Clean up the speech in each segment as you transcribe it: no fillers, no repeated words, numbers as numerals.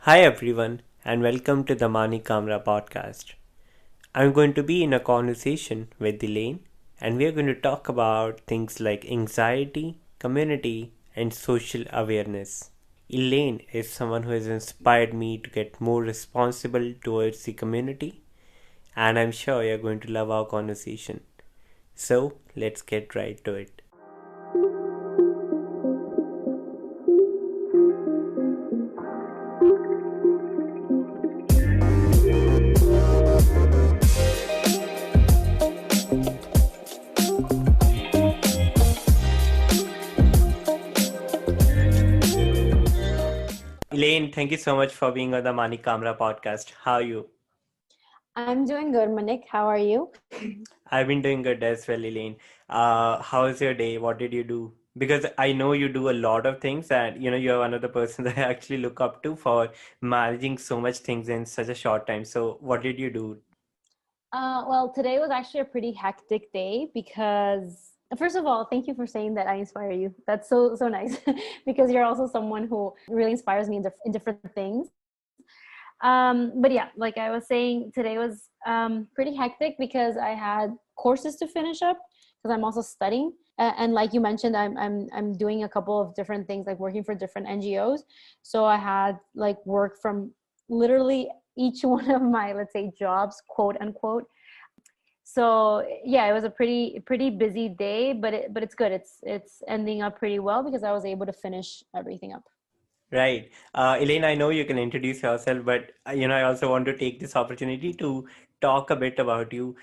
Hi everyone, and welcome to the Mani Kamra podcast. I'm going to be in a conversation with Elaine, and we are going to talk about things like anxiety, community, and social awareness. Elaine is someone who has inspired me to get more responsible towards the community, and I'm sure you're going to love our conversation. So, let's get right to it. Elaine, thank you so much for being on the Mani Kamra podcast. How are you? I'm doing good, Manik. How are you? I've been doing good as well, Elaine. How was your day? What did you do? Because I know you do a lot of things, and you're one of the person that I actually look up to for managing so much things in such a short time. So, what did you do? Well, today was actually a pretty hectic day because, first of all, thank you for saying that I inspire you. That's so nice because you're also someone who really inspires me in different things. But yeah, like I was saying, today was pretty hectic because I had courses to finish up because I'm also studying. And like you mentioned, I'm doing a couple of different things, like working for different NGOs. So I had like work from literally each one of my, let's say, jobs, quote unquote. So yeah, it was a pretty busy day, but it's good. It's ending up pretty well because I was able to finish everything up. Right. Elaine, I know you can introduce yourself, but I also want to take this opportunity to talk a bit about you.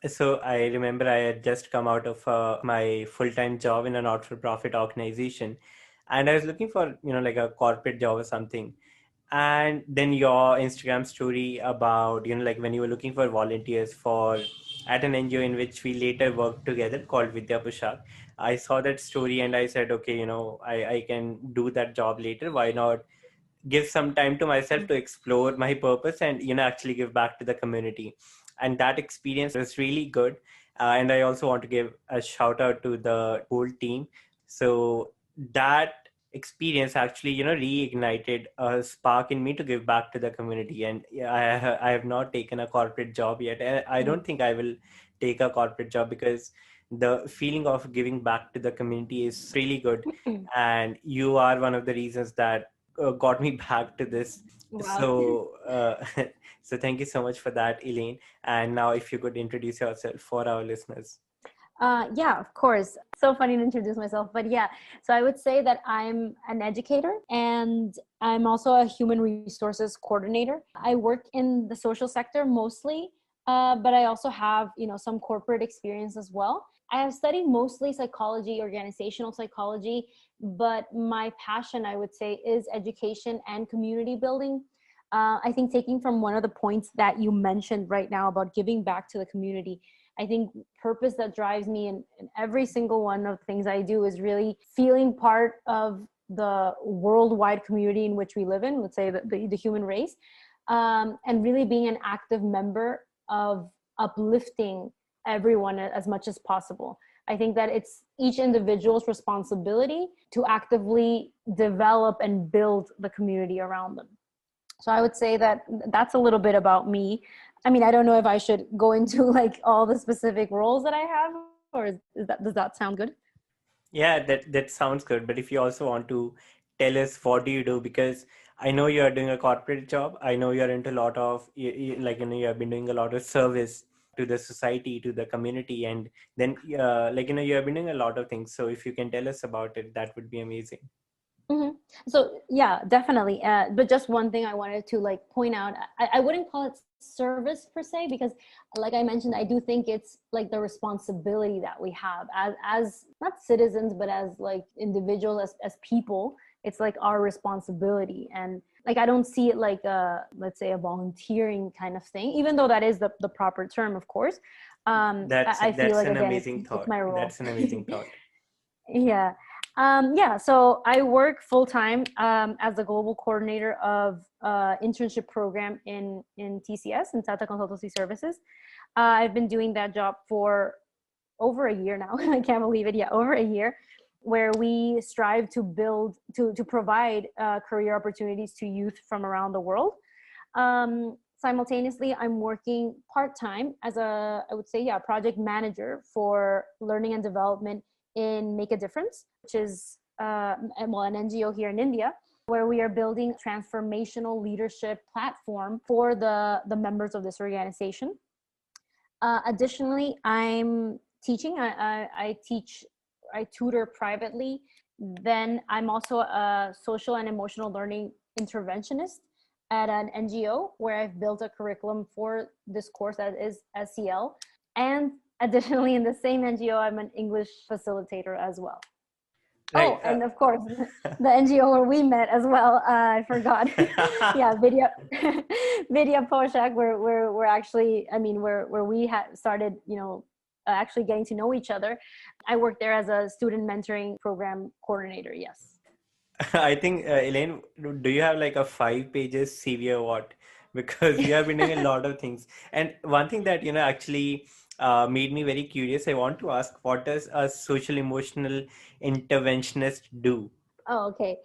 So I remember I had just come out of my full-time job in a not-for-profit organization, and I was looking for, like a corporate job or something. And then your Instagram story about, like when you were looking for volunteers for at an NGO in which we later worked together called Vidya Pushak. I saw that story and I said, okay, I can do that job later. Why not give some time to myself to explore my purpose and, actually give back to the community. And that experience was really good. And I also want to give a shout out to the whole team. So that experience actually reignited a spark in me to give back to the community. And yeah, I have not taken a corporate job yet, and I don't think I will take a corporate job because the feeling of giving back to the community is really good. And you are one of the reasons that got me back to this. Wow. So so thank you so much for that, Elaine. And now if you could introduce yourself for our listeners. Yeah, of course. So funny to introduce myself, but yeah. So I would say that I'm an educator and I'm also a human resources coordinator. I work in the social sector mostly, but I also have some corporate experience as well. I have studied mostly psychology, organizational psychology, but my passion, I would say, is education and community building. I think taking from one of the points that you mentioned right now about giving back to the community, I think purpose that drives me in every single one of the things I do is really feeling part of the worldwide community in which we live in, let's say the human race, and really being an active member of uplifting everyone as much as possible. I think that it's each individual's responsibility to actively develop and build the community around them. So I would say that that's a little bit about me. I mean, I don't know if I should go into like all the specific roles that I have, or does that sound good? Yeah, that sounds good. But if you also want to tell us what do you do, because I know you are doing a corporate job. I know you are into a lot of like you have been doing a lot of service to the society, to the community, and then like you have been doing a lot of things. So if you can tell us about it, that would be amazing. Mm-hmm. So yeah, definitely. But just one thing I wanted to like point out, I wouldn't call it service per se, because like I mentioned, I do think it's like the responsibility that we have as not citizens, but as like individuals, as people. It's like our responsibility. And like I don't see it like a, let's say, a volunteering kind of thing, even though that is the proper term, of course. I feel That's like an again amazing it's thought. my role. That's an amazing thought. Yeah. Yeah, so I work full time as the global coordinator of internship program in TCS, in Tata Consultancy Services. I've been doing that job for over a year now. I can't believe it. Yeah, over a year. where we strive to build to provide career opportunities to youth from around the world. Simultaneously, I'm working part-time as a, I would say, yeah, project manager for learning and development in Make a Difference, which is well, an NGO here in India, where we are building a transformational leadership platform for the members of this organization. Additionally, I'm teaching. I teach. I tutor privately. Then I'm also a social and emotional learning interventionist at an NGO where I've built a curriculum for this course that is SEL. And additionally, in the same NGO, I'm an English facilitator as well. Right. Oh, and of course, the NGO where we met as well. I forgot. Yeah, video, video Poshak, where we're actually, I mean, where we had started, actually getting to know each other. I worked there as a student mentoring program coordinator. Yes. I think, Elaine, do you have like a 5 pages CV or what? Because you have been doing a lot of things. And one thing that, actually made me very curious, I want to ask, what does a social emotional interventionist do? Oh, okay.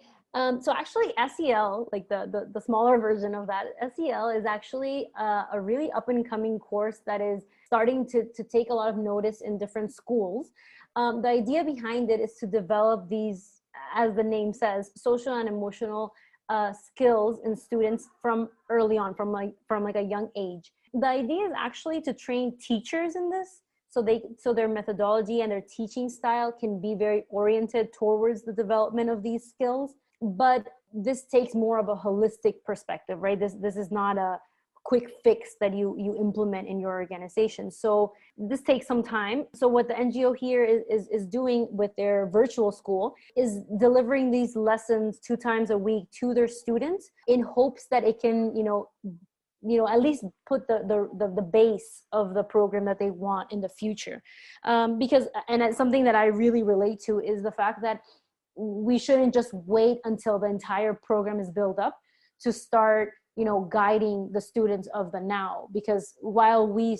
So actually, SEL, like the smaller version of that, SEL is actually a really up and coming course that is starting to take a lot of notice in different schools. The idea behind it is to develop these, as the name says, social and emotional skills in students from early on, from like a young age. The idea is actually to train teachers in this, so their methodology and their teaching style can be very oriented towards the development of these skills. But this takes more of a holistic perspective, right? This is not a quick fix that you implement in your organization. So this takes some time. So what the NGO here is doing with their virtual school is delivering these lessons 2 times a week to their students in hopes that it can, at least put the base of the program that they want in the future. Because, and it's something that I really relate to, is the fact that we shouldn't just wait until the entire program is built up to start guiding the students of the now. Because while we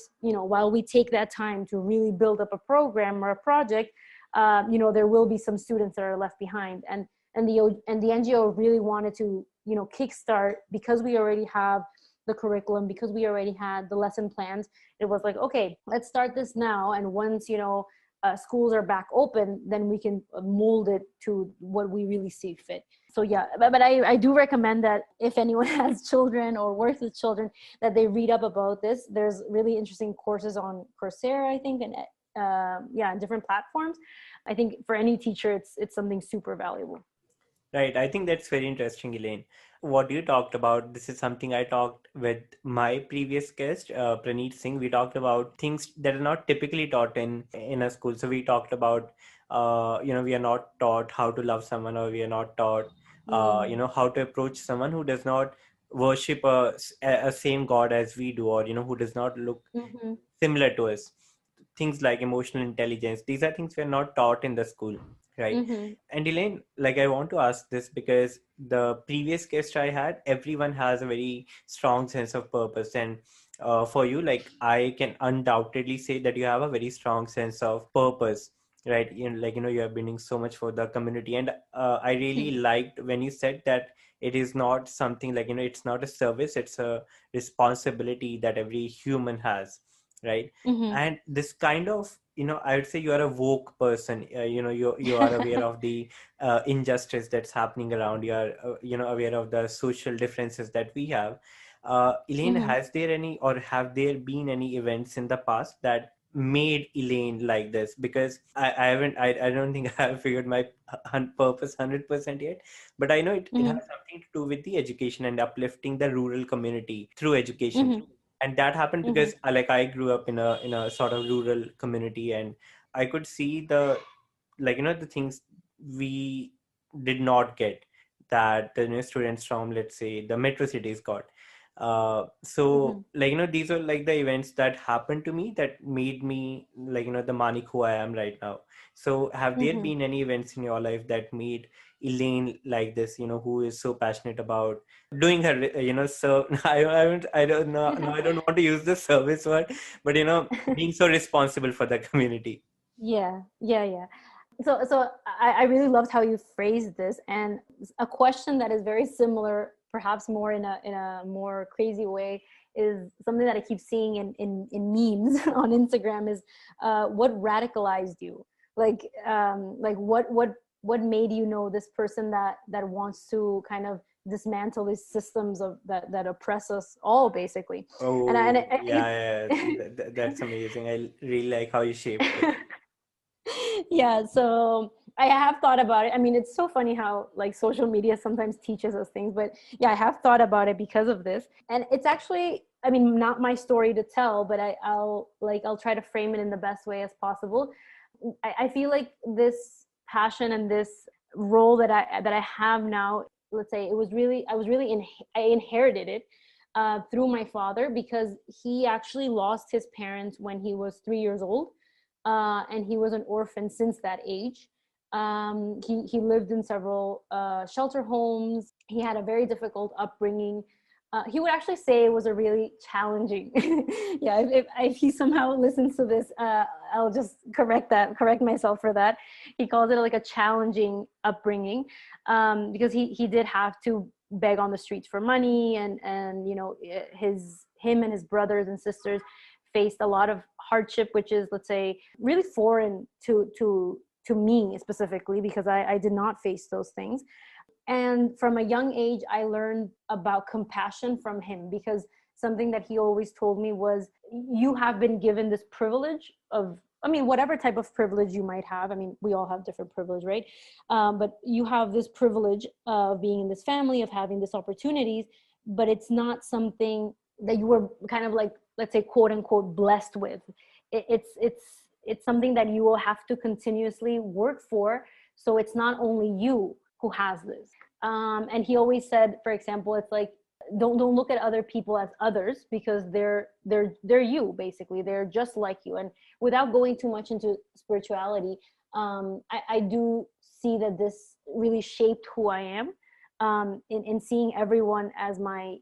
take that time to really build up a program or a project, there will be some students that are left behind. And the NGO really wanted to kickstart, because we already have the curriculum, because we already had the lesson plans. It was like, okay, let's start this now, and once schools are back open, then we can mold it to what we really see fit. So yeah, but I do recommend that if anyone has children or works with children, that they read up about this. There's really interesting courses on Coursera, I think, and and different platforms. I think for any teacher, it's something super valuable. Right. I think that's very interesting, Elaine. What you talked about, this is something I talked with my previous guest, Praneet Singh. We talked about things that are not typically taught in a school. So we talked about, we are not taught how to love someone, or we are not taught, Mm. how to approach someone who does not worship a same God as we do, or, who does not look Mm-hmm. similar to us. Things like emotional intelligence, these are things we're not taught in the school, right? Mm-hmm. And Elaine, like, I want to ask this because the previous guest I had, everyone has a very strong sense of purpose. And for you, like, I can undoubtedly say that you have a very strong sense of purpose, right? You have been doing so much for the community. And I really liked when you said that it is not something like, it's not a service, it's a responsibility that every human has, right? Mm-hmm. And this kind of, I would say you are a woke person. You are aware of the injustice that's happening around. You are aware of the social differences that we have. Elaine, Mm-hmm. has there any, or have there been any events in the past that made Elaine like this? Because I don't think I have figured my purpose 100% yet, but I know it has Mm-hmm. something to do with the education and uplifting the rural community through education. Mm-hmm. And that happened Mm-hmm. because I grew up in a sort of rural community, and I could see the things we did not get, that the students from, let's say, the metro cities got. So, Mm-hmm. these are like the events that happened to me that made me, the Manik who I am right now. So have there Mm-hmm. been any events in your life that made Elaine like this, who is so passionate about doing her, so I don't know, no, I don't want to use the service word, but being so responsible for the community. Yeah, yeah, yeah. I really loved how you phrased this, and a question that is very similar, perhaps more in a more crazy way, is something that I keep seeing in memes on Instagram is what radicalized you? Like what made you know this person that wants to kind of dismantle these systems of that oppress us all, basically. Oh, I think yeah, yeah, that's amazing. I really like how you shaped it. it's yeah, so I have thought about it. I mean, it's so funny how like social media sometimes teaches us things, but yeah, I have thought about it because of this. And it's actually, I mean, not my story to tell, but I'll try to frame it in the best way as possible. I feel like this passion and this role that I have now, let's say, I inherited it through my father, because he actually lost his parents when he was 3 years old, and he was an orphan since that age. He lived in several shelter homes. He had a very difficult upbringing. He would actually say it was a really challenging. Yeah, if he somehow listens to this, I'll just correct myself for that. He calls it like a challenging upbringing, because he did have to beg on the streets for money, and him and his brothers and sisters faced a lot of hardship, which is, let's say, really foreign to me specifically, because I did not face those things. And from a young age, I learned about compassion from him, because something that he always told me was, you have been given this privilege of, I mean, whatever type of privilege you might have. I mean, we all have different privilege, right? But you have this privilege of being in this family, of having these opportunities, but it's not something that you were kind of like, let's say, quote unquote, blessed with. It's something that you will have to continuously work for. So it's not only you who has this. And he always said, for example, it's like, don't look at other people as others, because they're you, basically. They're just like you. And without going too much into spirituality, I do see that this really shaped who I am, in seeing everyone as my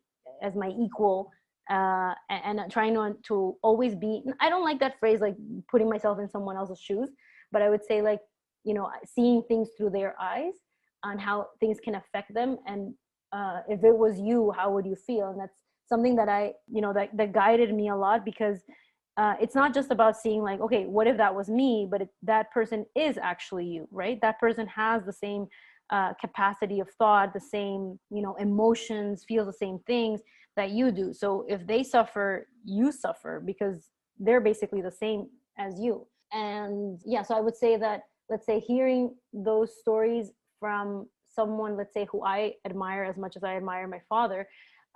equal, and trying to always be, I don't like that phrase, like putting myself in someone else's shoes, but I would say, like, seeing things through their eyes, on how things can affect them. And if it was you, how would you feel? And that's something that that guided me a lot, because it's not just about seeing, like, okay, what if that was me, but that person is actually you, right? That person has the same capacity of thought, the same emotions, feels the same things that you do. So if they suffer, you suffer, because they're basically the same as you. And yeah, so I would say that, let's say, hearing those stories from someone, let's say, who I admire as much as I admire my father,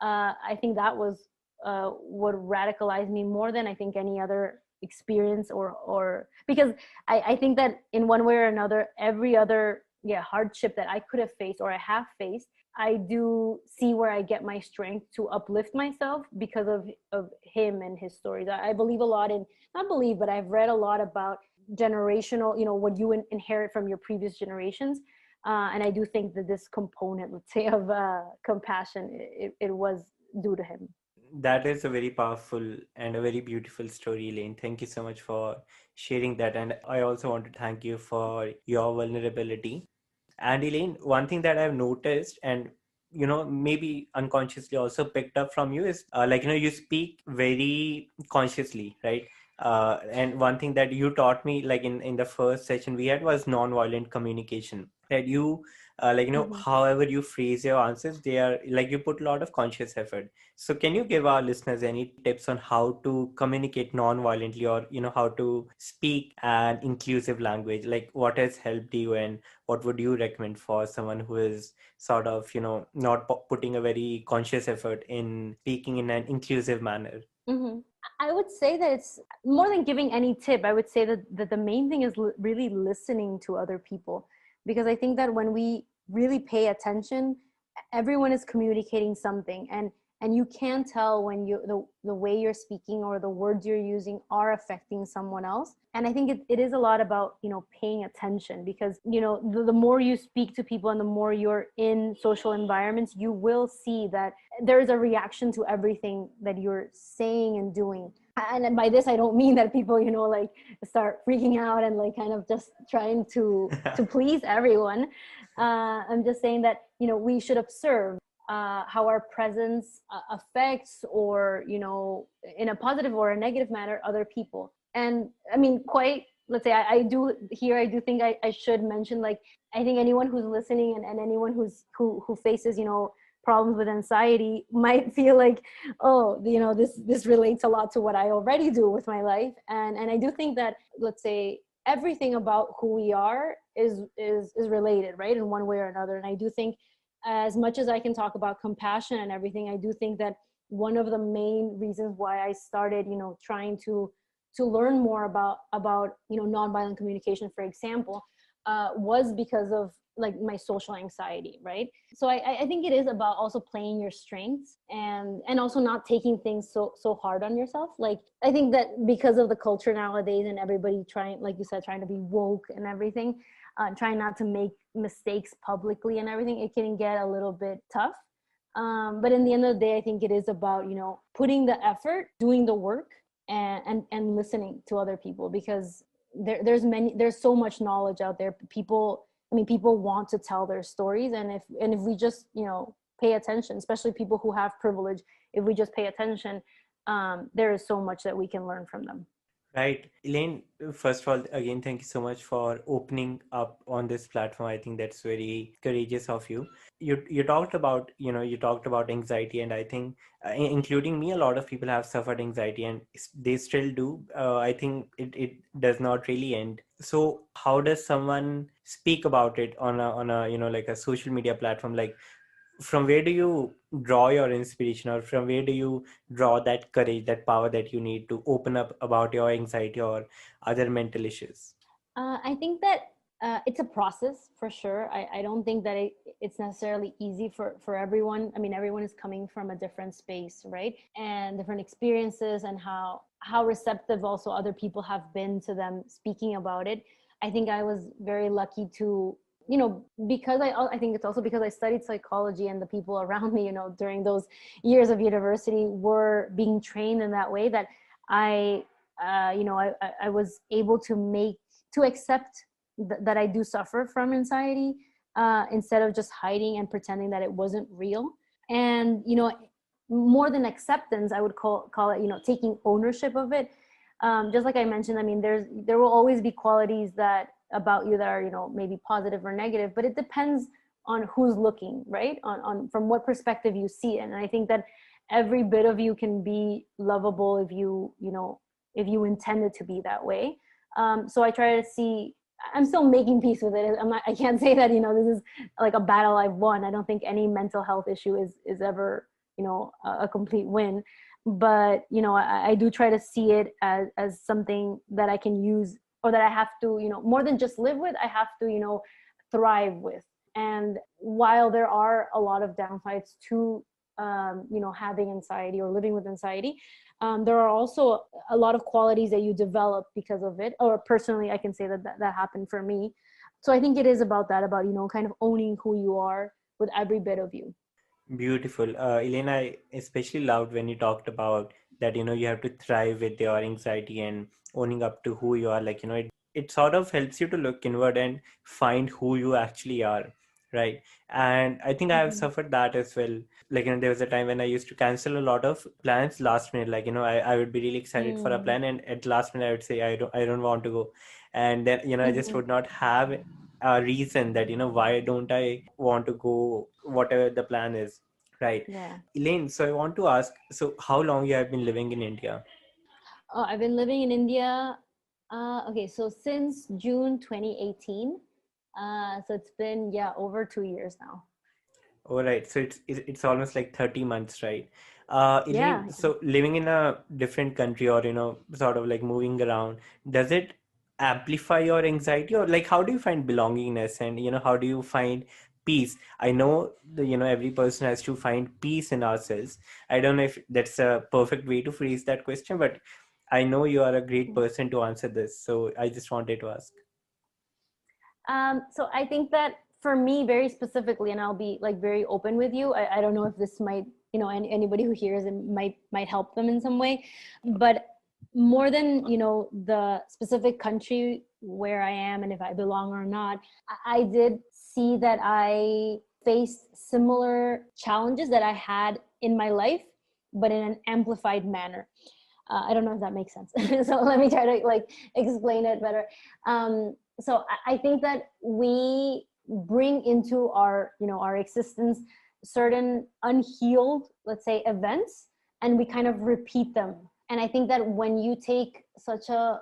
I think that was what radicalized me more than I think any other experience, or because I think that in one way or another, every other hardship that I could have faced or I have faced, I do see where I get my strength to uplift myself because of him and his stories. I believe a lot in, not believe, but I've read a lot about generational, what you inherit from your previous generations. And I do think that this component, let's say, of compassion, it was due to him. That is a very powerful and a very beautiful story, Elaine. Thank you so much for sharing that. And I also want to thank you for your vulnerability. And Elaine, one thing that I've noticed, and maybe unconsciously also picked up from you, is like you speak very consciously, right? And one thing that you taught me, like in the first session we had, was non-violent communication. That you like Mm-hmm. however you phrase your answers, they are like, you put a lot of conscious effort. So can you give our listeners any tips on how to communicate non-violently, or how to speak an inclusive language? Like, what has helped you, and what would you recommend for someone who is sort of not putting a very conscious effort in speaking in an inclusive manner? Mm-hmm. I would say that it's more than giving any tip. I would say that the main thing is really listening to other people, because I think that when we really pay attention, everyone is communicating something, and and you can tell when the way you're speaking or the words you're using are affecting someone else. And I think it is a lot about, paying attention, because the more you speak to people and the more you're in social environments, you will see that there's a reaction to everything that you're saying and doing. And by this I don't mean that people like start freaking out and like kind of just trying to please everyone. I'm just saying that we should observe how our presence affects, or in a positive or a negative manner, other people. And I mean, quite, let's say, I do think I should mention, like, I think anyone who's listening, and anyone who faces problems with anxiety might feel like, oh, this relates a lot to what I already do with my life. And I do think that, let's say, everything about who we are is related, right, in one way or another. And I do think, as much as I can talk about compassion and everything, I do think that one of the main reasons why I started trying to learn more about nonviolent communication, for example, was because of like my social anxiety, right? So I think it is about also playing your strengths, and also not taking things so hard on yourself. Like, I think that because of the culture nowadays and everybody trying, like you said, trying to be woke and everything, trying not to make mistakes publicly and everything, it can get a little bit tough. But in the end of the day, I think it is about putting the effort, doing the work, and listening to other people, because there's so much knowledge out there. People want to tell their stories, and if we just pay attention, especially people who have privilege, if we just pay attention, there is so much that we can learn from them. Right. Elaine, first of all, again, thank you so much for opening up on this platform. I think that's very courageous of you. You talked about, you talked about anxiety, and I think, including me, a lot of people have suffered anxiety, and they still do. I think it does not really end. So how does someone speak about it on a, like a social media platform? Like, from where do you draw your inspiration, or from where do you draw that courage, that power that you need to open up about your anxiety or other mental issues? I think that it's a process for sure. I don't think that it's necessarily easy for everyone. I mean, everyone is coming from a different space, right? And different experiences, and how receptive also other people have been to them speaking about it. I think I was very lucky to, because I think it's also because I studied psychology, and the people around me, during those years of university were being trained in that way, that I, I was able to accept that I do suffer from anxiety, instead of just hiding and pretending that it wasn't real. And more than acceptance, I would call it taking ownership of it. Just like I mentioned, I mean, there will always be qualities that about you that are maybe positive or negative, but it depends on who's looking, right, on from what perspective you see it. And I think that every bit of you can be lovable if if you intend it to be that way. So I try to see, I'm still making peace with it. I can't say that this is like a battle I've won. I don't think any mental health issue is ever a complete win. But I do try to see it as something that I can use, or that I have to more than just live with, I have to thrive with. And while there are a lot of downsides to having anxiety or living with anxiety, there are also a lot of qualities that you develop because of it. Or personally, I can say that happened for me. So I think it is about that, about kind of owning who you are with every bit of you. Beautiful. Elena, I especially loved when you talked about that, you have to thrive with your anxiety and owning up to who you are. Like, it sort of helps you to look inward and find who you actually are, right? And I think I have Mm-hmm. suffered that as well. Like, there was a time when I used to cancel a lot of plans last minute. Like, I would be really excited for a Mm-hmm. plan, and at last minute I would say I don't want to go. And then, I just would not have a reason that, why don't I want to go, whatever the plan is. Right. Yeah. Elaine, so I want to ask, so how long you have been living in India? Oh, I've been living in India. Okay, so since June 2018. So it's been, yeah, over 2 years now. All right, so it's almost like 30 months, right? Yeah. Elaine, so living in a different country, or sort of like moving around, does it amplify your anxiety, or like how do you find belongingness, and how do you find peace. I know every person has to find peace in ourselves. I don't know if that's a perfect way to phrase that question, but I know you are a great person to answer this, so I just wanted to ask. So I think that for me, very specifically, and I'll be like very open with you. I don't know if this might, anybody who hears it might help them in some way, but more than the specific country where I am and if I belong or not, I did see that I faced similar challenges that I had in my life, but in an amplified manner. I don't know if that makes sense. So let me try to like explain it better. So I think that we bring into our existence certain unhealed, let's say, events, and we kind of repeat them. And I think that when you take such a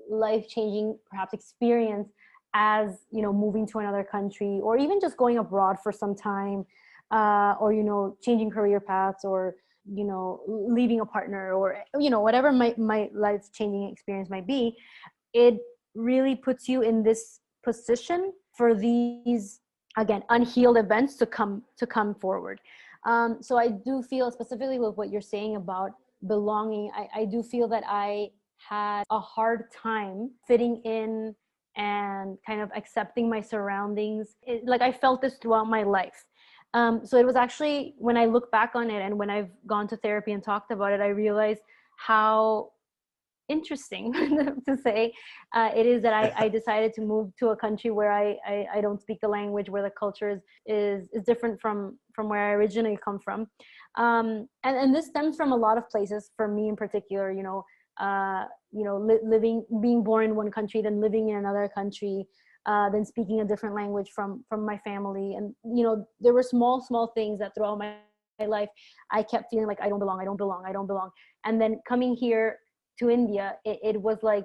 life-changing, perhaps, experience as moving to another country, or even just going abroad for some time, or changing career paths, or leaving a partner, or whatever my life-changing experience might be, it really puts you in this position for these, again, unhealed events to come forward. So I do feel, specifically with what you're saying about belonging, I do feel that I had a hard time fitting in and kind of accepting my surroundings. Like, I felt this throughout my life. So it was actually, when I look back on it and when I've gone to therapy and talked about it, I realized how interesting to say it is that I decided to move to a country where I don't speak the language, where the culture is different from where I originally come from. And this stems from a lot of places. For me in particular, living, being born in one country, then living in another country, then speaking a different language from my family. And there were small things that throughout my life I kept feeling like I don't belong. And then coming here to India, it was like,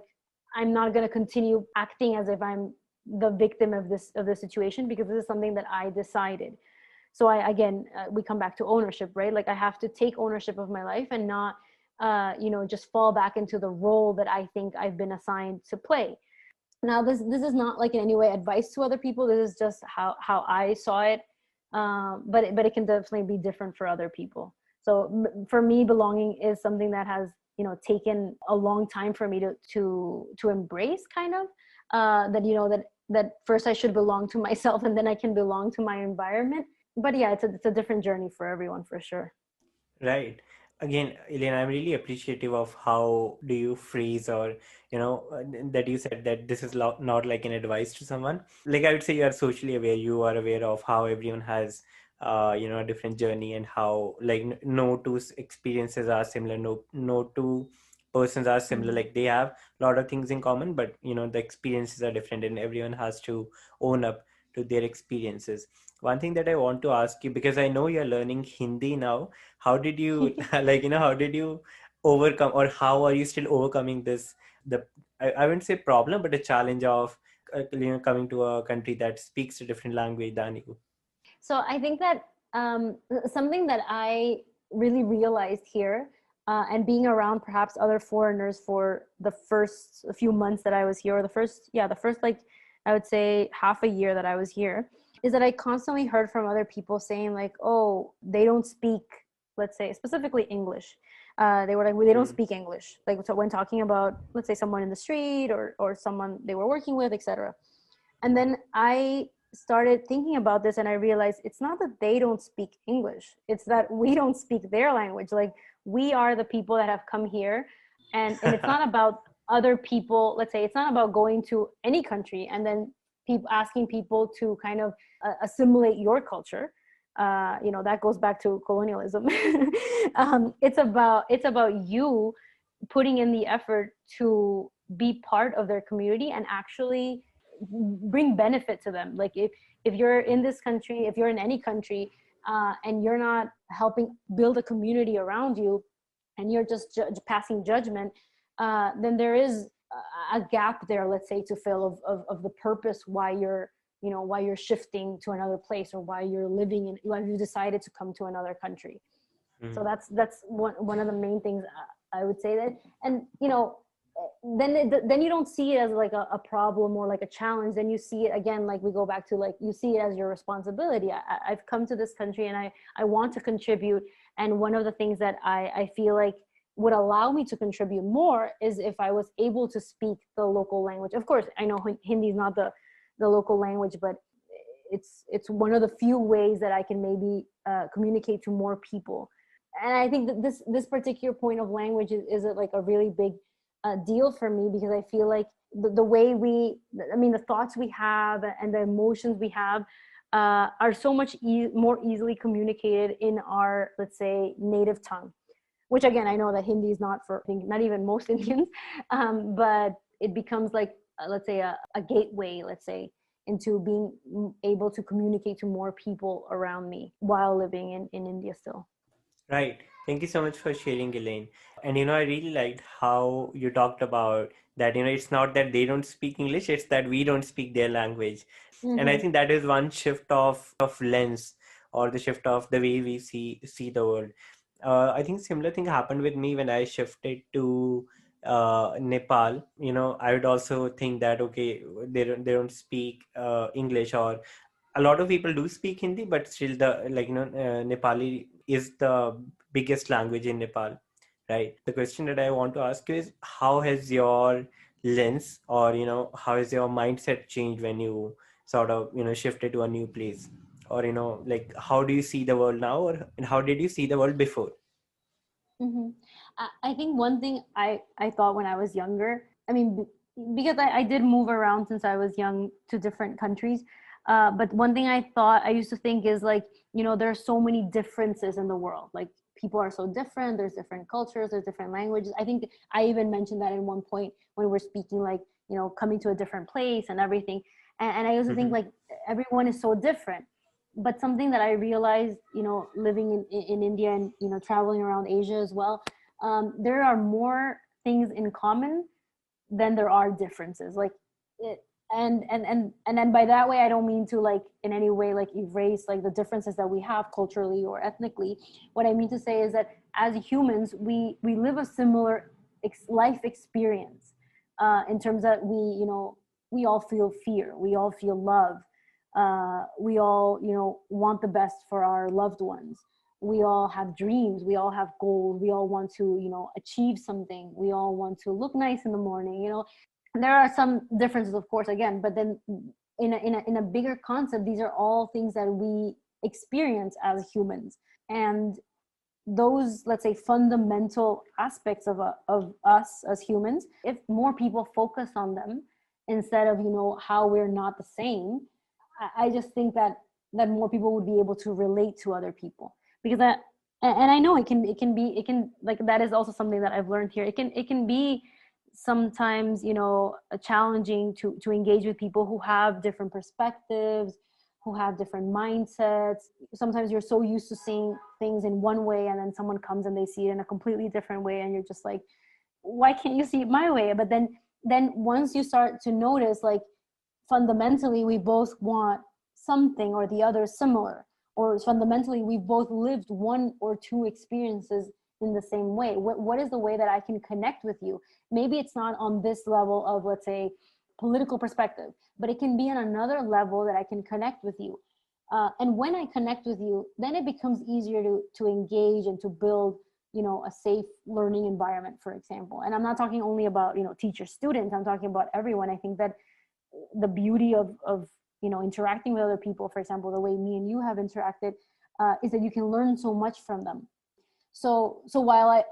I'm not going to continue acting as if I'm the victim of this situation, because this is something that I decided. So we come back to ownership, right? Like, I have to take ownership of my life and not just fall back into the role that I think I've been assigned to play. Now, this is not like in any way advice to other people. This is just how I saw it. But it can definitely be different for other people. So for me, belonging is something that has taken a long time for me to embrace, kind of, that first I should belong to myself, and then I can belong to my environment. But yeah, it's a different journey for everyone, for sure. Right. Again, Elaine, I'm really appreciative of how do you phrase, or that you said that this is not like an advice to someone. Like, I would say you are socially aware. You are aware of how everyone has, a different journey, and how, like, no two experiences are similar. No two persons are similar. Mm-hmm. Like, they have a lot of things in common, but the experiences are different, and everyone has to own up to their experiences. One thing that I want to ask you, because I know you're learning Hindi now, how did you how did you overcome, or how are you still overcoming this, the I wouldn't say problem, but a challenge of coming to a country that speaks a different language than you? So I think that something that I really realized here, and being around perhaps other foreigners for the first few months that I was here, or the first, like, I would say half a year that I was here, is that I constantly heard from other people saying like, oh, they don't speak, let's say specifically English. They were like, well, they don't Mm. speak English. Like, so when talking about, let's say, someone in the street, or someone they were working with, etc. And then I started thinking about this, and I realized it's not that they don't speak English, it's that we don't speak their language. Like, we are the people that have come here, and it's not about other people. Let's say it's not about going to any country and then asking people to kind of assimilate your culture. That goes back to colonialism. It's about you putting in the effort to be part of their community and actually bring benefit to them. Like, if you're in this country, if you're in any country, and you're not helping build a community around you, and you're just passing judgment, then there is a gap there, let's say, to fill of the purpose why you're shifting to another place, or why you're living in, why you decided to come to another country. So Mm. that's one of the main things I would say. That, and then you don't see it as like a problem or like a challenge. Then you see it again, like we go back to, like, you see it as your responsibility. I've come to this country and I want to contribute, and one of the things that I feel like would allow me to contribute more is if I was able to speak the local language. Of course, I know Hindi is not the local language, but it's one of the few ways that I can maybe communicate to more people. And I think that this particular point of language is like a really big deal for me, because I feel like the way the thoughts we have and the emotions we have are so much more easily communicated in our, let's say, native tongue, which again, I know that Hindi is not for, I think, not even most Indians, but it becomes like, let's say, a gateway, let's say, into being able to communicate to more people around me while living in India still. Right. Thank you so much for sharing, Elaine. And I really liked how you talked about that, it's not that they don't speak English, it's that we don't speak their language. And I Mm-hmm. think that is one shift of lens, or the shift of the way we see the world. I think similar thing happened with me when I shifted to Nepal. I would also think that, okay, they don't speak English, or a lot of people do speak Hindi, but still Nepali is the biggest language in Nepal, right? The question that I want to ask you is, how has your lens, or how has your mindset changed when you sort of shifted to a new place, or like, how do you see the world now, or and how did you see the world before? Mm-hmm. I think one thing I thought when I was younger, I mean, because I did move around since I was young to different countries. But one thing I used to think is like, there are so many differences in the world. Like, people are so different. There's different cultures, there's different languages. I think I even mentioned that in one point when we're speaking, like, coming to a different place and everything. And I used to think Mm-hmm. like everyone is so different. But something that I realized, living in India and, traveling around Asia as well, there are more things in common than there are differences. Like, it, and then by that way, I don't mean to, like, in any way, like, erase like the differences that we have culturally or ethnically. What I mean to say is that as humans, we live a similar life experience, in terms that we all feel fear, we all feel love, we all want the best for our loved ones, we all have dreams, we all have goals, we all want to achieve something, we all want to look nice in the morning. There are some differences, of course, again, but then in a bigger concept, these are all things that we experience as humans. And those, let's say, fundamental aspects of us as humans, if more people focus on them instead of how we're not the same, I just think that more people would be able to relate to other people. Because and I know it can like, that is also something that I've learned here. It can be sometimes challenging to engage with people who have different perspectives, who have different mindsets. Sometimes you're so used to seeing things in one way, and then someone comes and they see it in a completely different way, and you're just like, why can't you see it my way? But then once you start to notice, like, fundamentally we both want something or the other similar, or fundamentally we both lived one or two experiences in the same way. What is the way that I can connect with you? Maybe it's not on this level of, let's say, political perspective, but it can be on another level that I can connect with you. And when I connect with you, then it becomes easier to engage and to build a safe learning environment, for example. And I'm not talking only about teacher students, I'm talking about everyone. I think that the beauty of interacting with other people, for example, the way me and you have interacted, is that you can learn so much from them. So while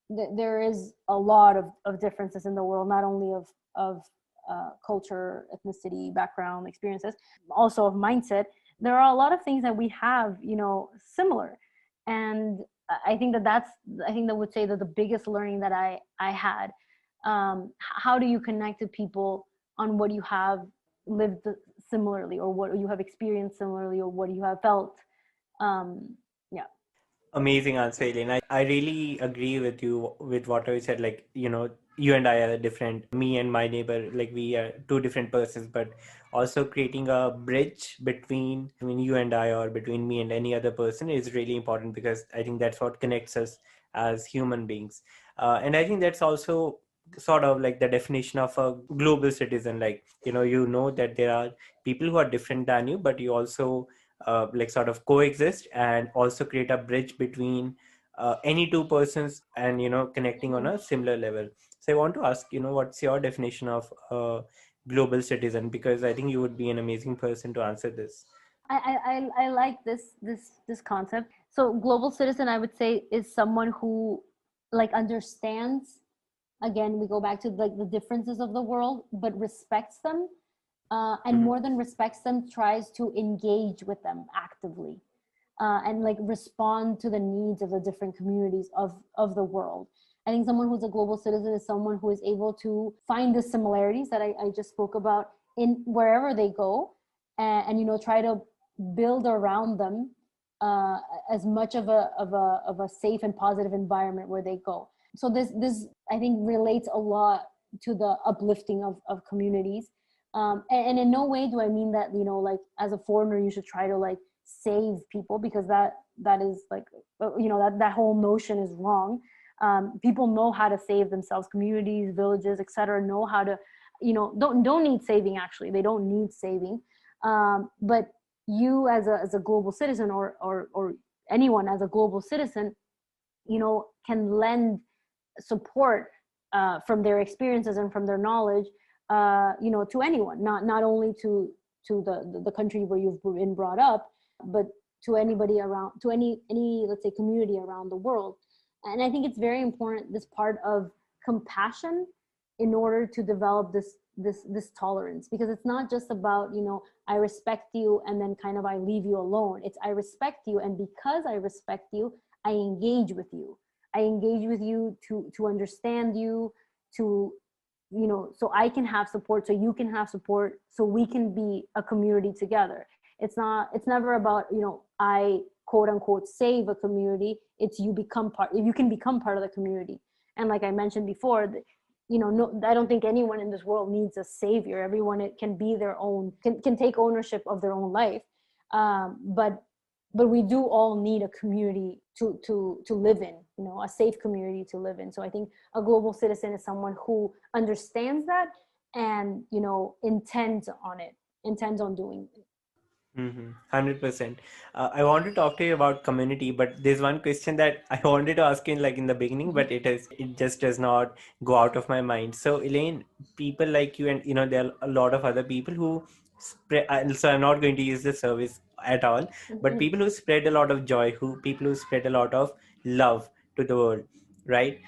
there is a lot of differences in the world, not only of culture, ethnicity, background, experiences, also of mindset, there are a lot of things that we have similar. And I think that would say that the biggest learning that I had, how do you connect to people on what you have lived similarly, or what you have experienced similarly, or what you have felt. Yeah. Amazing answer, Elaine. I really agree with you with what I said. Like, you and I are different. Me and my neighbor, like, we are two different persons, but also creating a bridge between you and I, or between me and any other person, is really important, because I think that's what connects us as human beings. And I think that's also sort of like the definition of a global citizen. Like, that there are people who are different than you, but you also like sort of coexist and also create a bridge between any two persons, and connecting on a similar level. So I want to ask, what's your definition of global citizen, because I think you would be an amazing person to answer this. I like this concept. So global citizen, I would say, is someone who like understands, again we go back to like the differences of the world, but respects them, and Hmm. more than respects them, tries to engage with them actively, and like respond to the needs of the different communities of the world. I think someone who's a global citizen is someone who is able to find the similarities that I just spoke about in wherever they go, and try to build around them uh, as much of a safe and positive environment where they go. So this I think relates a lot to the uplifting of communities, and in no way do I mean that like as a foreigner you should try to like save people, because that is like that whole notion is wrong. People know how to save themselves. Communities, villages, etc. know how to don't need saving. Actually, they don't need saving. But you as a global citizen, or anyone as a global citizen, can lend support from their experiences and from their knowledge, to anyone, not only to the country where you've been brought up, but to anybody around, to any let's say community around the world. And I think it's very important, this part of compassion, in order to develop this tolerance, because it's not just about I respect you and then kind of I leave you alone. It's I respect you, and because I respect you, I engage with you. I engage with you to understand you, to so I can have support, so you can have support, so we can be a community together. It's never about I quote unquote save a community. It's you become part. You can become part of the community. And like I mentioned before, no, I don't think anyone in this world needs a savior. Everyone can be their own, can take ownership of their own life. But we do all need a community to live in, a safe community to live in. So I think a global citizen is someone who understands that, and intends on doing it. 100%. I want to talk to you about community, but there's one question that I wanted to ask you in, like, in the beginning, but it just does not go out of my mind. So, Elaine, people like you, and there are a lot of other people who spread. So I'm not going to use the service at all, but Mhm. people who spread a lot of joy, people who spread a lot of love to the world, right?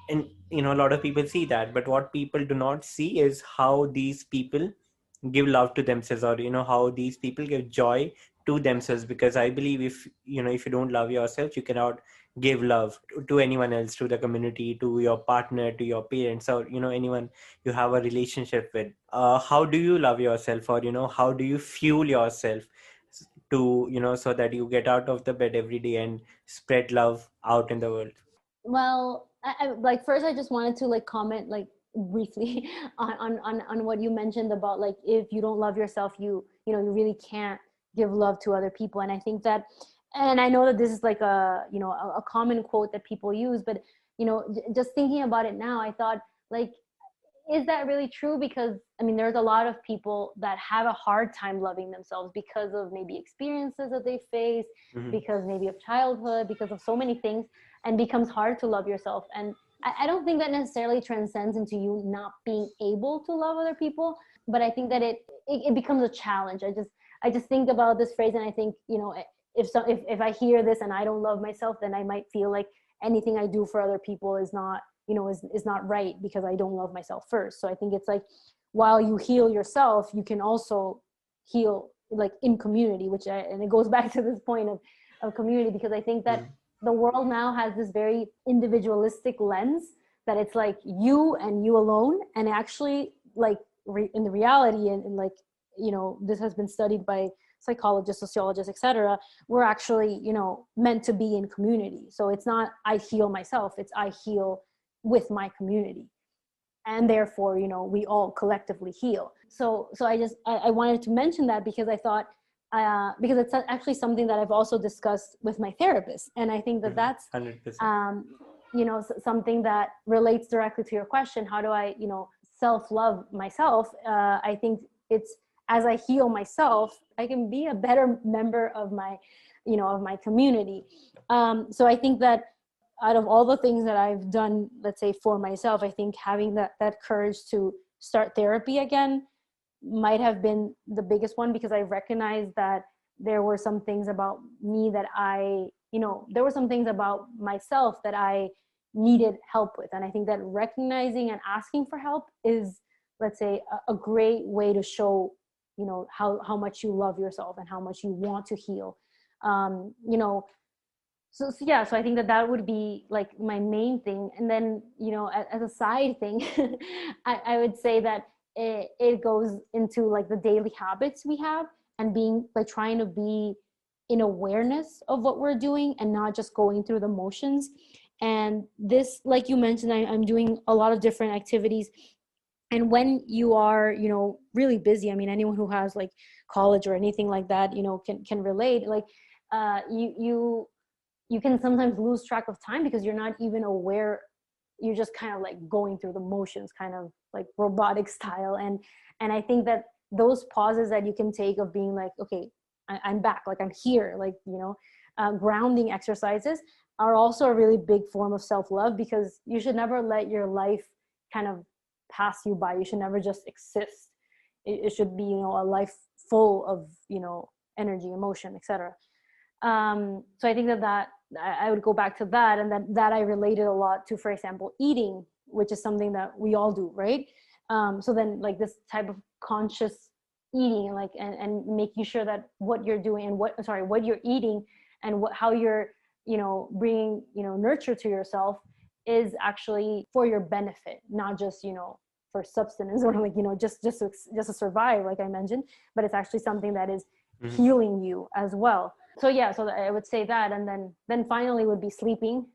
And a lot of people see that, but what people do not see is how these people give love to themselves, or how these people give joy to themselves. Because I believe, if you don't love yourself, you cannot give love to anyone else, to the community, to your partner, to your parents, or anyone you have a relationship with. How do you love yourself, or how do you fuel yourself to so that you get out of the bed every day and spread love out in the world? Well, like first, I just wanted to like comment like briefly on what you mentioned about like if you don't love yourself, you really can't give love to other people. And I think that, and I know that this is like a common quote that people use, but just thinking about it now, I thought like, is that really true? Because I mean, there's a lot of people that have a hard time loving themselves because of maybe experiences that they face, Hmm. because maybe of childhood, because of so many things, and becomes hard to love yourself. And I don't think that necessarily transcends into you not being able to love other people, but I think that it becomes a challenge. I just think about this phrase, and I think if I hear this and I don't love myself, then I might feel like anything I do for other people is not is not right, because I don't love myself first. So I think it's like, while you heal yourself, you can also heal like in community, and it goes back to this point of community, because I think that the world now has this very individualistic lens, that it's like you and you alone. And actually, like in the reality, and like this has been studied by psychologists, sociologists, etc. We're actually meant to be in community. So it's not I heal myself, it's I heal with my community. and therefore, we all collectively heal. So I wanted to mention that because I thought, because it's actually something that I've also discussed with my therapist, and I think that Mhm. that's 100%. um, something that relates directly to your question. How do I self-love myself? I think it's, as I heal myself, I can be a better member of my community. So I think that out of all the things that I've done, let's say for myself, I think having that courage to start therapy again might have been the biggest one, because I recognized that there were some things about me that there were some things about myself that I needed help with. And I think that recognizing and asking for help is, let's say, a great way to show, how much you love yourself and how much you want to heal. Um, you know, so yeah, so I think that would be like my main thing. And then, as a side thing, I would say that it goes into like the daily habits we have, and being like trying to be in awareness of what we're doing and not just going through the motions. And this, like you mentioned, I'm doing a lot of different activities. And when you are, really busy, I mean, anyone who has like college or anything like that, can relate. Like, you can sometimes lose track of time because you're not even aware. You're just kind of like going through the motions, kind of like robotic style. And I think that those pauses that you can take of being like, okay, I'm back, like I'm here, like, grounding exercises are also a really big form of self-love, because you should never let your life kind of pass you by. You should never just exist. It should be, a life full of, energy, emotion, etc. So I think that I would go back to that, and that I related a lot to, for example, eating, which is something that we all do, right? So then, like, this type of conscious eating, like, and making sure that what you're doing and what you're eating, and how you're, bringing, nurture to yourself, is actually for your benefit, not just, for substance, or like, just to survive, like I mentioned, but it's actually something that is Mhm. healing you as well. So yeah, so I would say that. And then finally would be sleeping,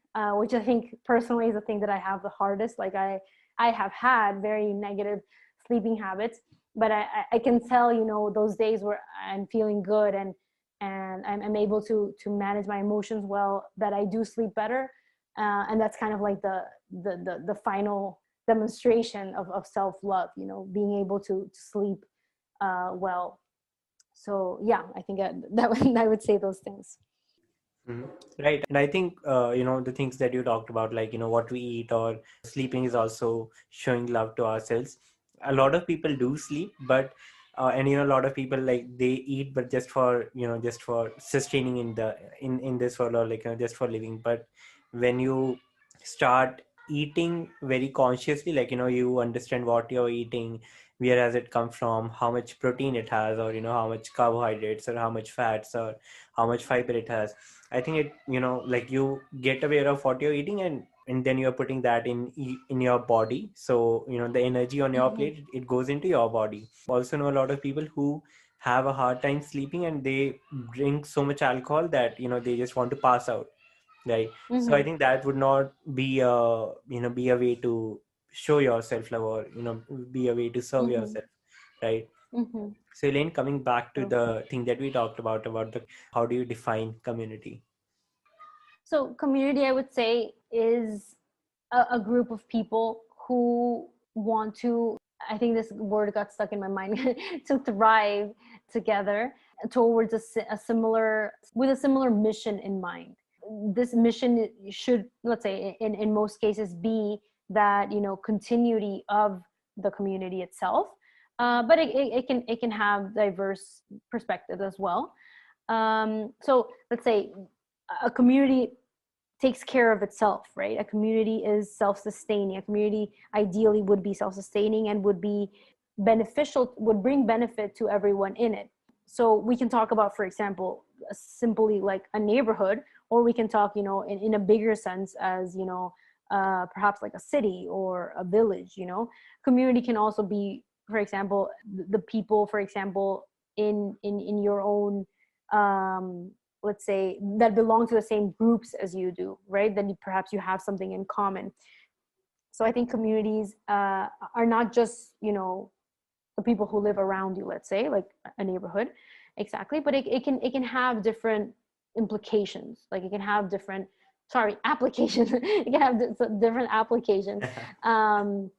which I think personally is the thing that I have the hardest. Like, I have had very negative sleeping habits, but I can tell, those days where I'm feeling good, and I'm able to manage my emotions well, that I do sleep better. And that's kind of like the final demonstration of self-love, being able to sleep well. So yeah, I think I would say those things. Mhm. Right. And I think, the things that you talked about, like, what we eat or sleeping is also showing love to ourselves. A lot of people do sleep, but, a lot of people, like, they eat, but just for sustaining in this world, or like, just for living. But when you start eating very consciously, like, you understand what you're eating, where has it come from, how much protein it has, or, how much carbohydrates, or how much fats, or how much fiber it has. I think it, like, you get aware of what you're eating, and then you're putting that in your body. So, the energy on your Mm-hmm. plate, it goes into your body. Also know a lot of people who have a hard time sleeping, and they drink so much alcohol that, they just want to pass out. Right. So I Mm-hmm. think that would not be a way to show yourself love, or, be a way to serve Mm-hmm. yourself. Right. Mm-hmm. So Elaine, coming back to True. the thing that we talked about the how do you define community? So community, I would say, is a group of people who want to, I think this word got stuck in my mind, to thrive together towards a similar, with a similar mission in mind. This mission should, let's say, in most cases, be that, continuity of the community itself. But it can have diverse perspectives as well. So let's say a community takes care of itself, right? A community is self-sustaining. A community ideally would be self-sustaining and would be beneficial, would bring benefit to everyone in it. So we can talk about, for example, simply like a neighborhood, or we can talk, in a bigger sense as, perhaps like a city or a village. Community can also be, for example, the people, for example, in your own, let's say, that belong to the same groups as you do, right? Then perhaps you have something in common. So I think communities are not just, the people who live around you, let's say, like a neighborhood, exactly, but it can have different implications. Like it can have different, sorry, applications. It can have different applications. Um,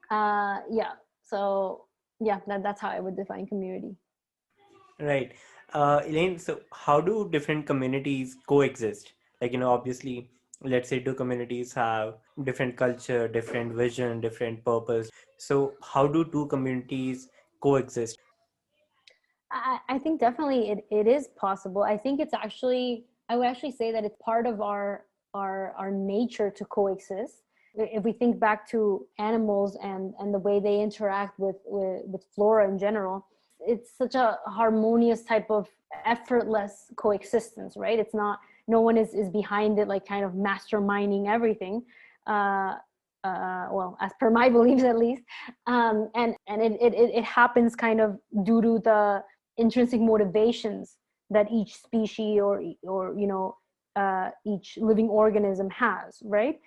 yeah. So yeah, that's how I would define community. Right. Elaine, so how do different communities coexist? Like, obviously, let's say two communities have different culture, different vision, different purpose. So how do two communities coexist? I think definitely it is possible. I think it's actually, I would actually say that it's part of our nature to coexist. If we think back to animals and the way they interact with flora in general, it's such a harmonious type of effortless coexistence, right? It's not, no one is behind it, like kind of masterminding everything. Uh, well, as per my beliefs at least. And it happens kind of due to the intrinsic motivations that each species or each living organism has, right?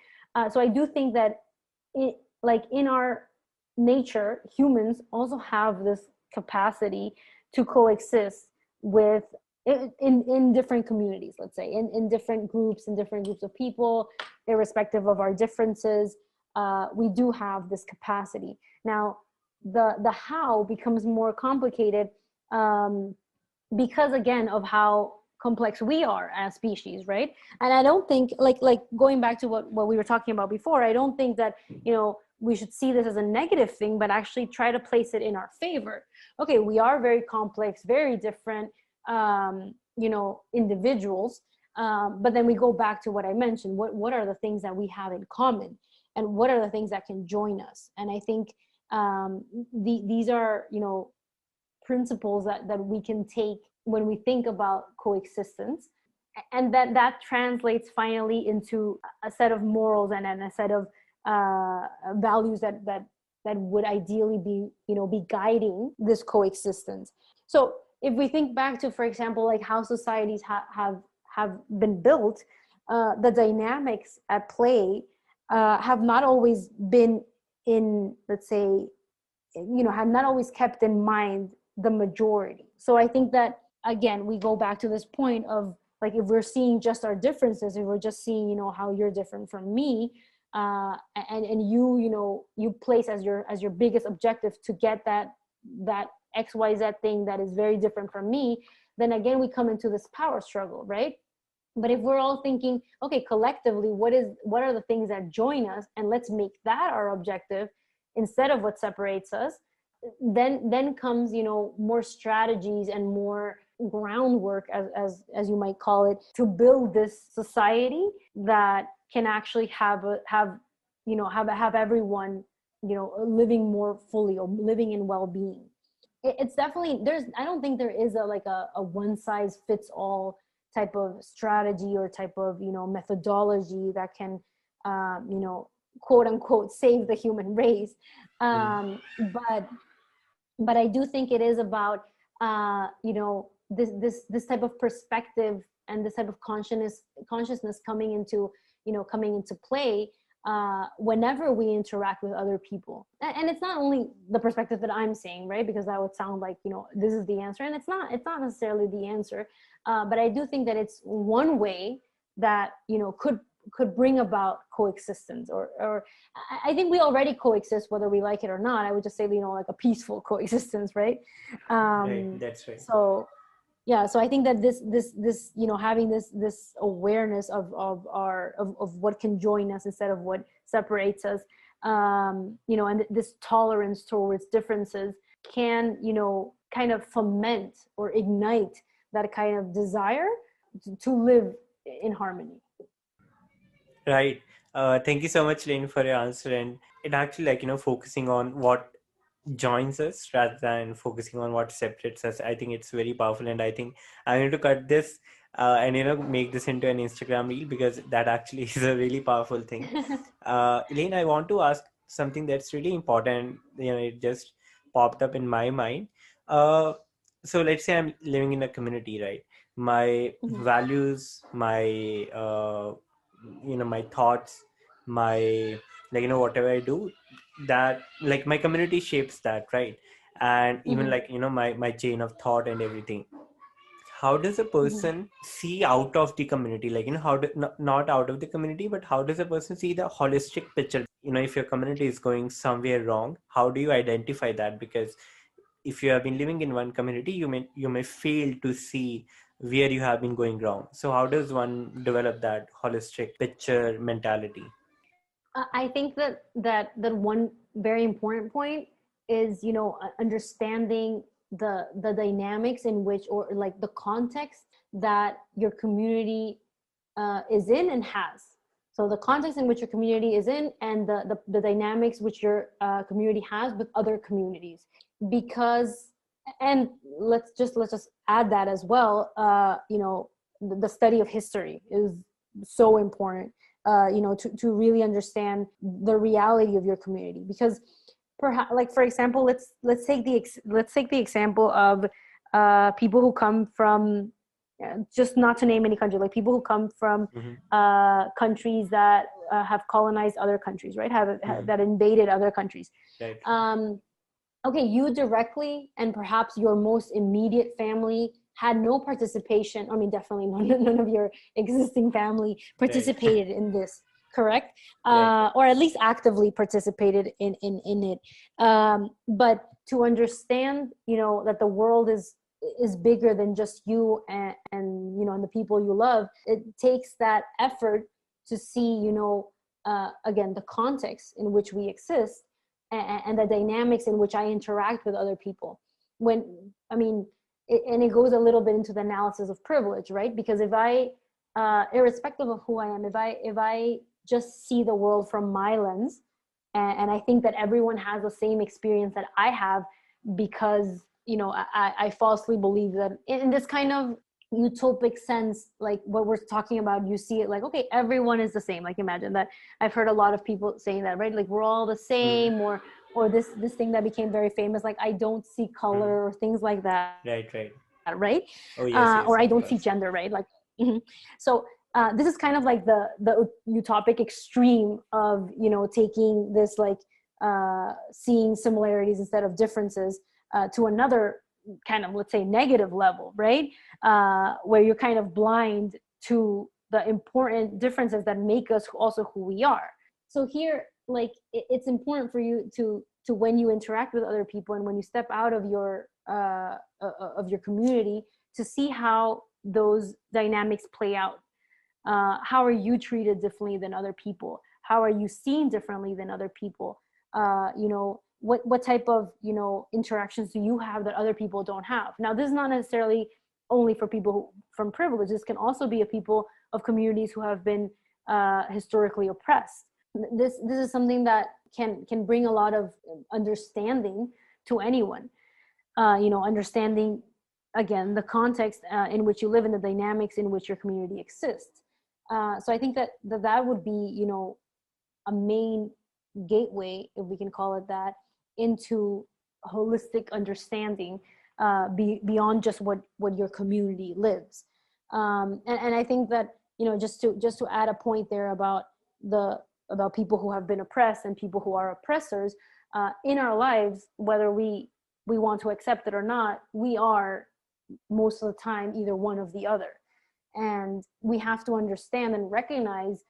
So I do think that like in our nature, humans also have this capacity to coexist with in different communities, let's say, in different groups of people, irrespective of our differences. We do have this capacity. Now the how becomes more complicated, um, because again of how complex we are as species, right? And I don't think, like going back to what we were talking about before, I don't think that we should see this as a negative thing, but actually try to place it in our favor. Okay, we are very complex, very different, individuals, but then we go back to what I mentioned. What are the things that we have in common, and what are the things that can join us? And I think these are principles that we can take when we think about coexistence, and that translates finally into a set of morals and a set of values that would ideally be guiding this coexistence. So if we think back to, for example, like how societies have been built, the dynamics at play have not always been in, let's say, have not always kept in mind the majority. So I think that again we go back to this point of, like, if we're seeing just our differences, if we're just seeing how you're different from me, and you place as your biggest objective to get that XYZ thing that is very different from me, then again we come into this power struggle, right? But if we're all thinking, okay, collectively, what are the things that join us, and let's make that our objective instead of what separates us, then comes more strategies and more groundwork, as you might call it, to build this society that can actually have everyone living more fully, or living in well-being. It's definitely, I don't think there is a one size fits all type of strategy or type of methodology that can quote unquote save the human race. Mm. But I do think it is about this type of perspective and this type of consciousness coming into play whenever we interact with other people. And it's not only the perspective that I'm saying, right? Because that would sound like this is the answer, and it's not necessarily the answer. But I do think that it's one way that could bring about coexistence, or I think we already coexist whether we like it or not. I would just say like a peaceful coexistence, right? Right, that's right. So yeah, so I think that this having this awareness of what can join us instead of what separates us, and this tolerance towards differences can kind of foment or ignite that kind of desire to live in harmony. Right. Thank you so much, Lane, for your answer. And it actually, like, focusing on what joins us rather than focusing on what separates us. I think it's very powerful. And I think I'm going to cut this and, make this into an Instagram reel, because that actually is a really powerful thing. Elaine, I want to ask something that's really important. It just popped up in my mind. Uh, so let's say I'm living in a community, right? My Mhm. values, my my thoughts, my like, whatever I do, that, like, my community shapes that, right? And even, Mm-hmm. like, my chain of thought and everything. How does a Mm-hmm. person see out of the community, like, how do, not out of the community, but how does a person see the holistic picture? If your community is going somewhere wrong, how do you identify that? Because if you have been living in one community, you may fail to see where you have been going wrong. So how does one develop that holistic picture mentality? I think that one very important point is, understanding the dynamics in which, or like the context that your community is in and has. So the context in which your community is in, and the dynamics which your community has with other communities. Because, and let's just add that as well. The study of history is so important. To really understand the reality of your community. Because perhaps, like, for example, let's take the example of people who come from, just not to name any country, like people who come from Mm-hmm. countries that have colonized other countries, right? Mm-hmm. That invaded other countries. Right. Um, okay, you directly and perhaps your most immediate family had no participation. I mean, definitely none of your existing family Right. participated in this, correct? Right. Or at least actively participated in it. But to understand, that the world is bigger than just you and the people you love. It takes that effort to see, again, the context in which we exist, and the dynamics in which I interact with other people. When, I mean, and it goes a little bit into the analysis of privilege, right? Because if I, irrespective of who I am, if I just see the world from my lens, and I think that everyone has the same experience that I have, because I falsely believe that in this kind of utopic sense, like what we're talking about, you see it like, okay, everyone is the same. Like, imagine that. I've heard a lot of people saying that, right? Like, we're all the Mm-hmm. same, or this thing that became very famous, like, I don't see Mm-hmm. color, or things like that, right? Right. Or I Oh, don't yes, see yes, gender, of right? Like, course. mhm. So this is kind of like the utopic extreme of, taking this, like, seeing similarities instead of differences, to another kind of, let's say, negative level, right? Where you're kind of blind to the important differences that make us also who we are. So here, like, it's important for you to when you interact with other people, and when you step out of your community, to see how those dynamics play out. How are you treated differently than other people? How are you seen differently than other people? What type of, interactions do you have that other people don't have? Now, this is not necessarily only for people from privilege. This can also be a people of communities who have been historically oppressed. This is something that can bring a lot of understanding to anyone. Understanding, again, the context in which you live, and the dynamics in which your community exists. So I think that would be, a main gateway, if we can call it that, into holistic understanding, beyond just what your community lives. And I think that, just to add a point there about the about people who have been oppressed and people who are oppressors, in our lives, whether we want to accept it or not, we are most of the time either one of the other. And we have to understand and recognize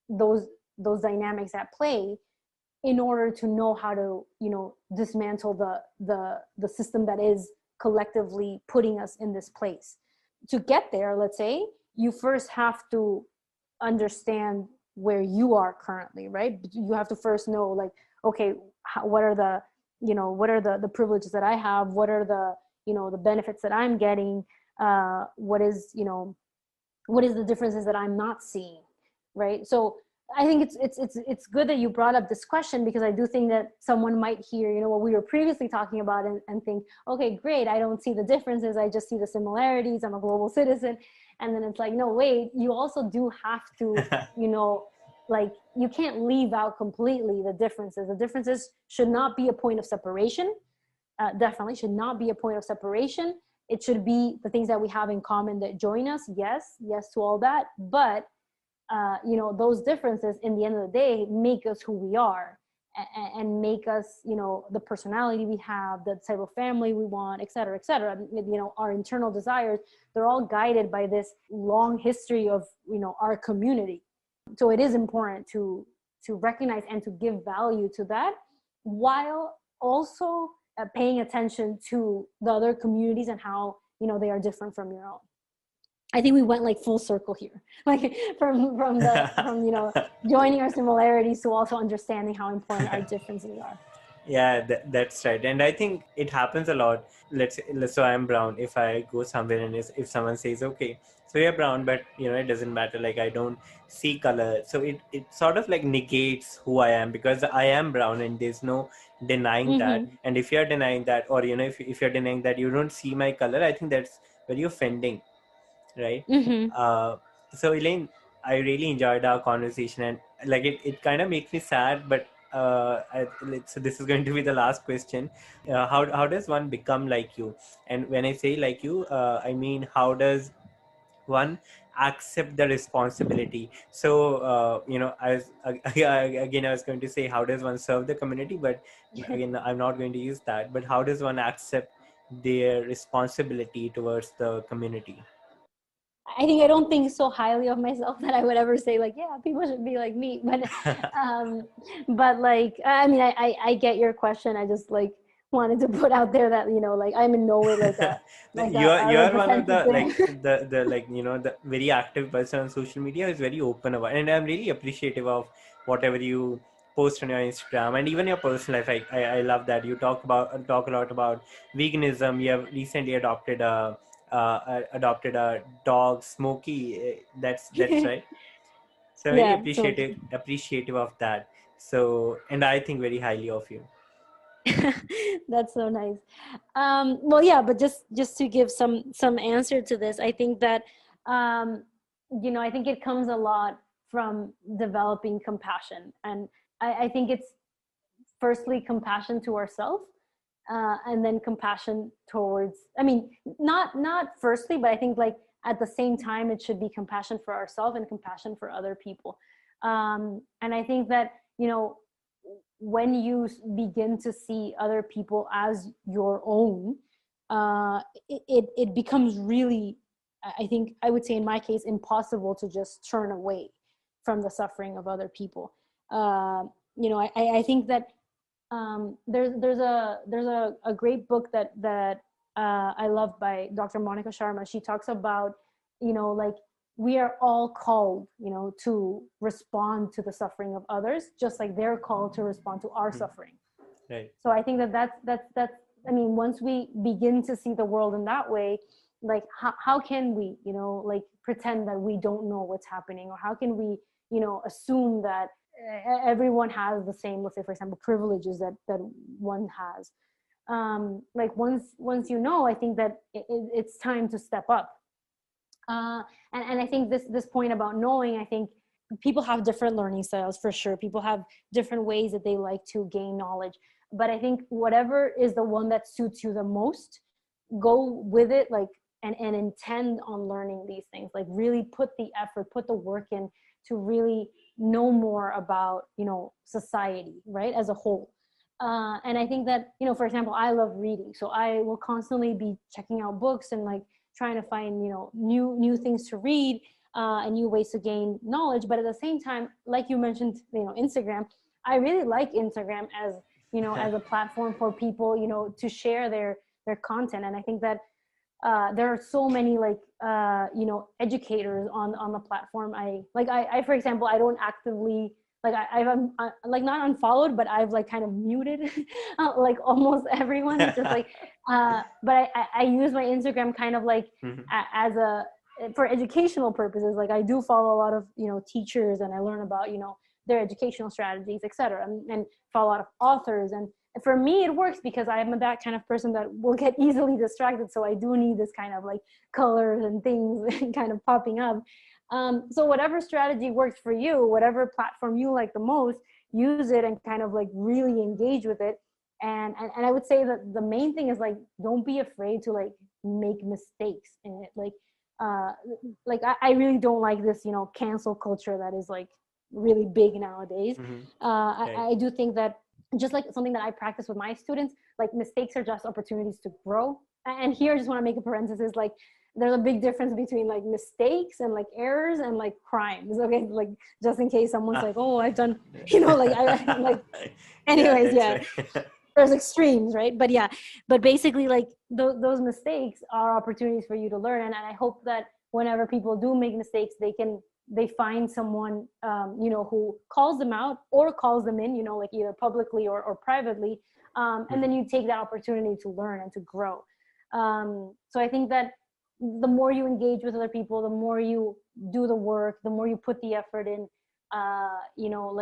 those those dynamics at play, in order to know how to, dismantle the system that is collectively putting us in this place. To get there, let's say, you first have to understand where you are currently, right? You have to first know, like, okay, what are the privileges that I have? What are the benefits that I'm getting? What is the differences that I'm not seeing, right? So I think it's good that you brought up this question, because I do think that someone might hear, what we were previously talking about, and think, okay, great, I don't see the differences, I just see the similarities, I'm a global citizen. And then it's like, no, wait, you also do have to, like, you can't leave out completely the differences. The differences should not be a point of separation. Definitely should not be a point of separation. It should be the things that we have in common that join us. Yes to all that. But those differences in the end of the day make us who we are, and make us, the personality we have, the type of family we want, et cetera, et cetera. Our internal desires, they're all guided by this long history of, our community. So it is important to recognize and to give value to that, while also paying attention to the other communities and how, they are different from your own. I think we went like full circle here, like from joining our similarities to also understanding how important our differences are. Yeah, that's right. And I think it happens a lot. So I'm brown. If I go somewhere and if someone says, okay, so you're brown, but it doesn't matter. Like, I don't see color. So it sort of like negates who I am, because I am brown and there's no denying that. Mm-hmm. And if you're denying that, or, if you're denying that you don't see my color, I think that's very offending, right? Mm-hmm. Uh, so Elaine, I really enjoyed our conversation, and like it kind of makes me sad, but so this is going to be the last question. How does one become like you? And when I say like you, I mean, how does one accept the responsibility? So again, I was going to say, how does one serve the community, but again, I'm not going to use that. But how does one accept their responsibility towards the community? I think I don't think so highly of myself that I would ever say like, yeah, people should be like me. Um, but like, I mean, I get your question. I just like wanted to put out there that, like, I'm in no way like a, a You're one of the, like, representative. the like, the very active person on social media, is very open about, and I'm really appreciative of whatever you post on your Instagram and even your personal life. I love that you talk a lot about veganism. You have recently adopted a dog, Smokey. That's right. So I'm very Yeah, so appreciative of that. So, and I think very highly of you. that's so nice. Well, yeah, but just to give some answer to this, I think that um, I think it comes a lot from developing compassion, and I think it's firstly compassion to ourselves, and then compassion towards. I mean, not firstly, but I think like at the same time, it should be compassion for ourselves and compassion for other people. And I think that when you begin to see other people as your own, it becomes really, I think I would say in my case, impossible to just turn away from the suffering of other people. I think that there's a great book that I love by Dr. Monica Sharma. She talks about, like, we are all called, to respond to the suffering of others, just like they're called to respond to our Hmm. suffering. Right. So I think that's I mean, once we begin to see the world in that way, like how can we, like pretend that we don't know what's happening, or how can we, assume that everyone has the same, let's say for example, privileges that one has. Like once I think that it's time to step up. And I think this point about knowing, I think people have different learning styles for sure. People have different ways that they like to gain knowledge. But I think whatever is the one that suits you the most, go with it, like, and intend on learning these things. Like really put the effort, put the work in to really know more about, society, right, as a whole. And I think that, for example, I love reading. So I will constantly be checking out books and like trying to find, new things to read, and new ways to gain knowledge. But at the same time, like you mentioned, Instagram, I really like Instagram as, as a platform for people, to share their content. And I think that there are so many like educators on the platform. I for example, I don't actively, like, I've like not unfollowed, but I've like kind of muted like almost everyone, just like but I use my Instagram kind of like Mhm. as a, for educational purposes. Like I do follow a lot of teachers, and I learn about their educational strategies, etc., and follow a lot of authors. And for me it works because I'm that kind of person that will get easily distracted, so I do need this kind of like colors and things kind of popping up. So whatever strategy works for you, whatever platform you like the most, use it and kind of like really engage with it. And I would say that the main thing is like, don't be afraid to like make mistakes in it. Like uh like I really don't like this, cancel culture that is like really big nowadays. Mm-hmm. Right. I do think that, just like something that I practice with my students, like mistakes are just opportunities to grow. And here I just want to make a parenthesis, like there's a big difference between like mistakes and like errors and like crimes. Okay, like just in case someone's Ah. like, oh, I've done, like I like, Yeah, anyways, that's yeah, right. there's extremes, right? But yeah, but basically, like those mistakes are opportunities for you to learn. And I hope that whenever people do make mistakes, they find someone, who calls them out or calls them in, like either publicly or privately, and then Mhm. you take that opportunity to learn and to grow. So I think that the more you engage with other people, the more you do the work, the more you put the effort in,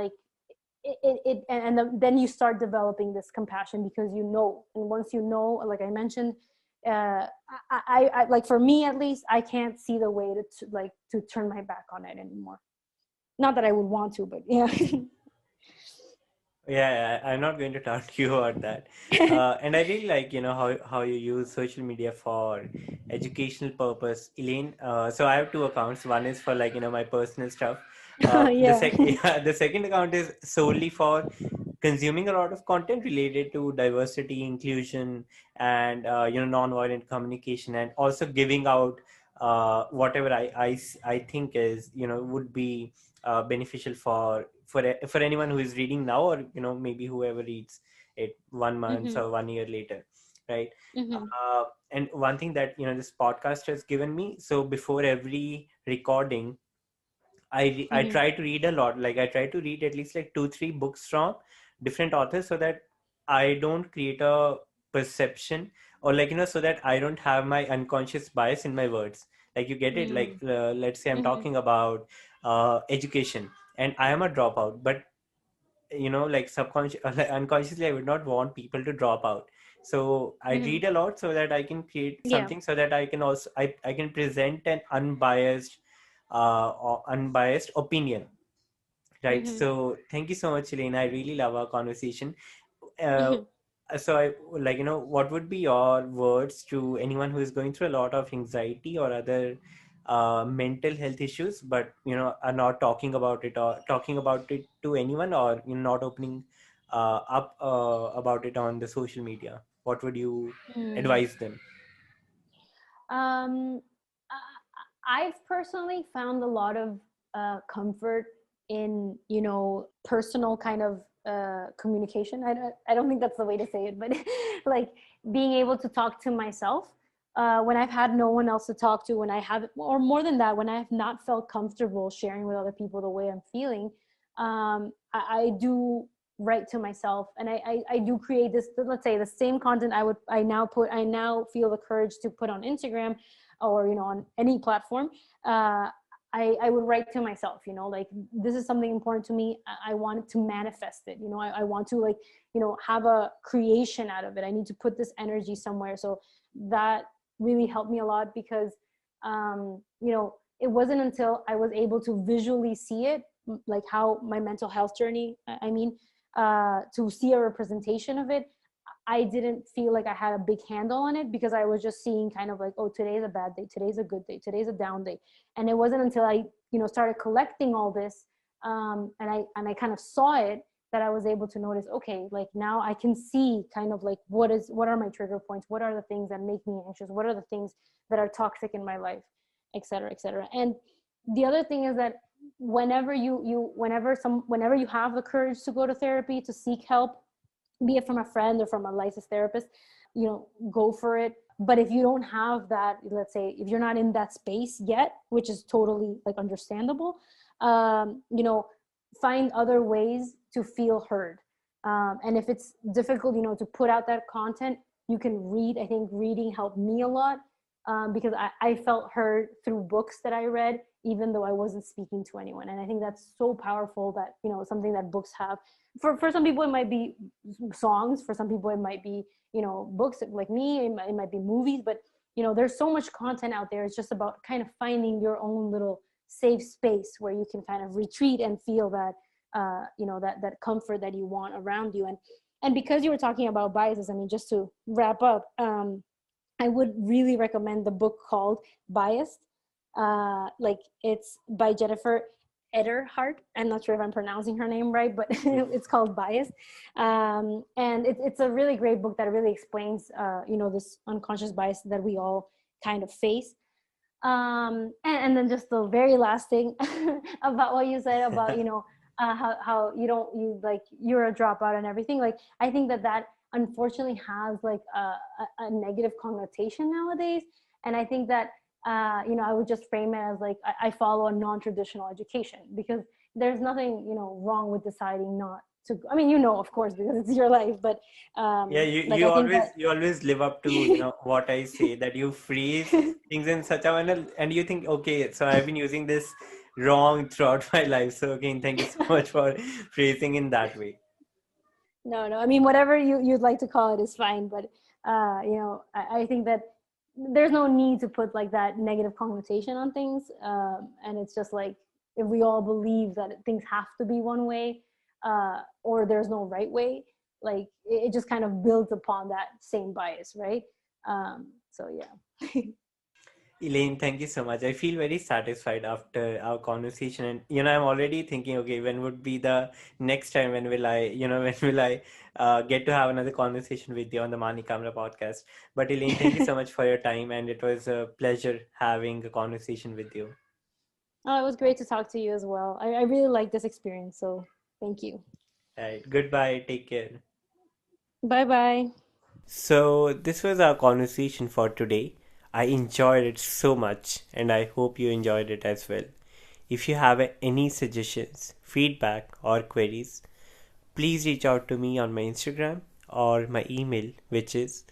like then you start developing this compassion, because and once you know, like I mentioned, I like, for me at least, I can't see the way to turn my back on it anymore. Not that I would want to, but yeah. Yeah, I'm not going to talk to you about that. And I really like, how you use social media for educational purpose, Elaine. So I have two accounts. One is for like, my personal stuff. Yeah. Yeah, the second account is solely for consuming a lot of content related to diversity, inclusion, and non-violent communication, and also giving out whatever I think is would be beneficial for anyone who is reading now, or maybe whoever reads it 1 month Hmm. or 1 year later, right? Hmm. And one thing that this podcast has given me, so before every recording, I Hmm. try to read a lot. Like I try to read at least like 2-3 books from different authors, so that I don't create a perception, or like so that I don't have my unconscious bias in my words. Like you get it. Like let's say I'm Hmm. talking about education, and I am a dropout, but like like unconsciously I would not want people to drop out. So I Hmm. read a lot so that I can create Yeah. something, so that I can also I can present an unbiased or unbiased opinion, right? Hmm. So thank you so much, Elena. I really love our conversation. uh, Hmm. so I like what would be your words to anyone who is going through a lot of anxiety or other mental health issues, but are not talking about it, or talking about it to anyone, or not opening up about it on the social media? What would you Hmm. advise them? Um, I've personally found a lot of comfort in, personal kind of communication. I don't think that's the way to say it, but like being able to talk to myself when I've had no one else to talk to, when I have, or more than that, when I have not felt comfortable sharing with other people the way I'm feeling. I do write to myself, and I do create this, let's say, the same content I now feel the courage to put on Instagram, or on any platform. uh, I would write to myself, like, this is something important to me. I want to manifest it. I want to, like, have a creation out of it. I need to put this energy somewhere. So that really helped me a lot, because it wasn't until I was able to visually see it, like how my mental health journey, I mean, to see a representation of it, I didn't feel like I had a big handle on it, because I was just seeing kind of like, oh, today's a bad day, today's a good day, today's a down day. And it wasn't until I, started collecting all this, and I kind of saw it, that I was able to notice, okay, like now I can see kind of like what are my trigger points, what are the things that make me anxious, what are the things that are toxic in my life, et cetera, et cetera. And the other thing is that whenever you have the courage to go to therapy, to seek help, be it from a friend or from a licensed therapist, go for it. But if you don't have that, let's say if you're not in that space yet, which is totally like understandable, um, you know find other ways to feel heard. And if it's difficult, to put out that content, you can read. I think reading helped me a lot, because I felt heard through books that I read, even though I wasn't speaking to anyone. And I think that's so powerful, that something that books have. For some people it might be songs, for some people it might be books, like me it might be movies. But there's so much content out there. It's just about kind of finding your own little safe space where you can kind of retreat and feel that that comfort that you want around you. And because you were talking about biases, I mean, just to wrap up, I would really recommend the book called Biased. Like it's by Jennifer Ederhart. I'm not sure if I'm pronouncing her name right, but Mhm. it's called Bias. And it's a really great book that really explains, this unconscious bias that we all kind of face. And then just the very last thing about what you said about, how you like you're a dropout and everything. Like I think that unfortunately has like a negative connotation nowadays. And I think that I would just frame it as like I follow a non-traditional education, because there's nothing wrong with deciding not to. I mean, of course, because it's your life, but Yeah, you, like you I think that always you always live up to, what I say, that you phrase things in such a manner and you think, okay, so I've been using this wrong throughout my life. So again, thank you so much for phrasing in that way. no, I mean, whatever you'd like to call it is fine, but I think that there's no need to put like that negative connotation on things. And it's just like, if we all believe that things have to be one way, or there's no right way, like it just kind of builds upon that same bias, right? So yeah. Elaine, thank you so much. I feel very satisfied after our conversation, and I'm already thinking, okay, when would be the next time? When will I, when will I get to have another conversation with you on the Mani Kamra podcast? But Elaine, thank you so much for your time, and it was a pleasure having a conversation with you. Oh, it was great to talk to you as well. I really like this experience, so thank you. Right, goodbye, take care. Bye bye. So, this was our conversation for today. I enjoyed it so much, and I hope you enjoyed it as well. If you have any suggestions, feedback, or queries, please reach out to me on my Instagram or my email, which is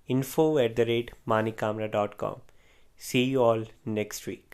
info@manikamra.com. See you all next week.